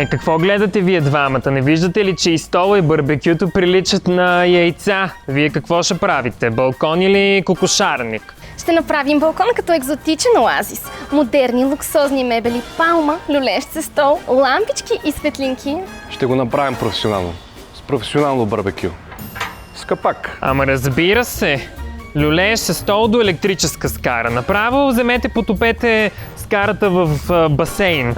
Какво гледате вие двамата? Не виждате ли, че и стола и барбекюто приличат на яйца? Вие какво ще правите? Балкон или кокошарник? Ще направим балкон като екзотичен оазис. Модерни, луксозни мебели, палма, люлещ се стол, лампички и светлинки. Ще го направим професионално. С професионално барбекю. С капак. Ама разбира се! Люлееш се стол до електрическа скара. Направо вземете, потопете скарата в басейн.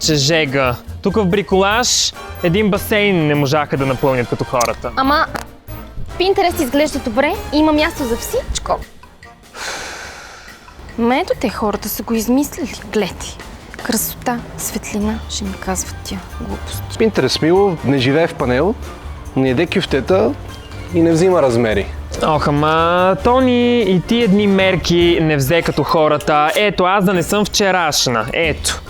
Че жега. Тук в Бриколаж един басейн не можаха да напълнят като хората. Ама Пинтерест изглежда добре и има място за всичко. Ето те хората са го измислили. Гледай. Красота, светлина, ще ми казват тия глупости. Пинтерест мило, не живее в панел, не яде кюфтета и не взима размери. Ох, ама Тони и тия дни мерки не взе като хората. Ето, аз да не съм вчерашна. Ето.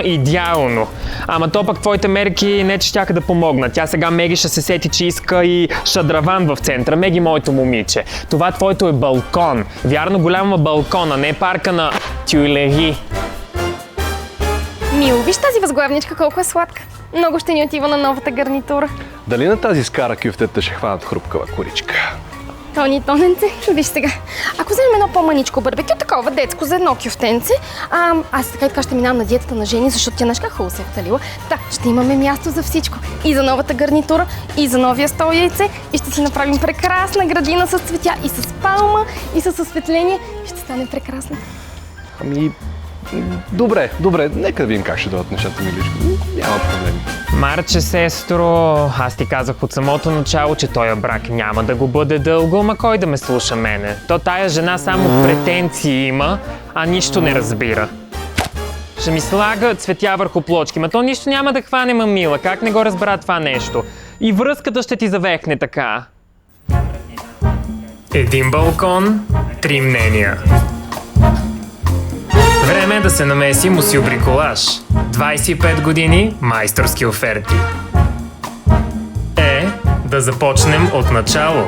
Идеално. Ама то пък твоите мерки не че щяха да помогнат. Тя сега Меги ще се сети, че иска и шадраван в центъра. Меги, моето момиче. Това твоето е балкон. Вярно, голяма балкона, не парка на тюлери. Мило, виж тази възглавничка колко е сладка. Много ще ни отива на новата гарнитура. Дали на тази скара кюфтета ще хванат хрупкава коричка? Тони, тоненце, виж сега. Ако вземем едно по-маничко барбекю, такова детско за едно кюфтенце, аз така ще минавам на диетата на Жени, защото тя знаеш как хубаво се е вталила. Да, ще имаме място за всичко. И за новата гарнитура, и за новия стол яйце. И ще си направим прекрасна градина с цветя, и с палма, и с осветление. И ще стане прекрасно. Ами, добре, нека да видим как ще дойдат нещата, миличко. Няма проблеми. Марче, сестро, аз ти казах от самото начало, че този брак няма да го бъде дълго, ма кой да ме слуша мене? То тая жена само претенции има, а нищо не разбира. Ще ми слага цветя върху плочки, ма то нищо няма да хване, мамила, как не го разбра това нещо? И връзката ще ти завехне така. Един балкон, три мнения. Време е да се намеси Мусил Бриколаж. 25 години майсторски оферти. Да започнем от начало.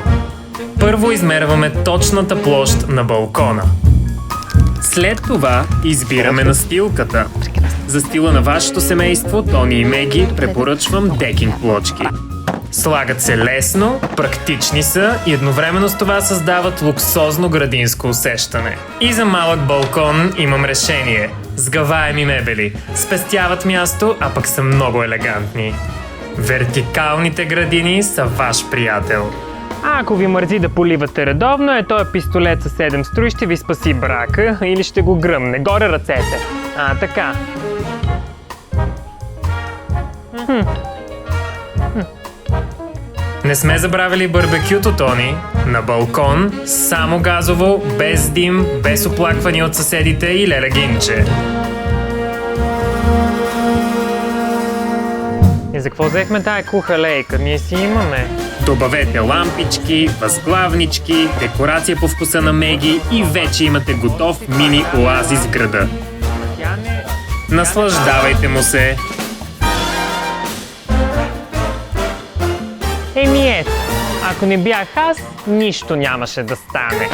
Първо измерваме точната площ на балкона. След това избираме настилката. За стила на вашето семейство, Тони и Меги, препоръчвам декинг плочки. Слагат се лесно, практични са и едновременно с това създават луксозно градинско усещане. И за малък балкон имам решение. Сгъваеми мебели. Спестяват място, а пък са много елегантни. Вертикалните градини са ваш приятел. Ако ви мързи да поливате редовно, този пистолет със 7 струи ще ви спаси брака или ще го гръмне. Горе ръцете. Така. Не сме забравили барбекюто, Тони. На балкон, само газово, без дим, без оплаквания от съседите и леля гинче. И за какво взехме тая куха лейка? Ние си имаме. Добавете лампички, възглавнички, декорация по вкуса на Меги и вече имате готов мини оазис в града. Наслаждавайте му се! Ето, ако не бях аз, нищо нямаше да стане.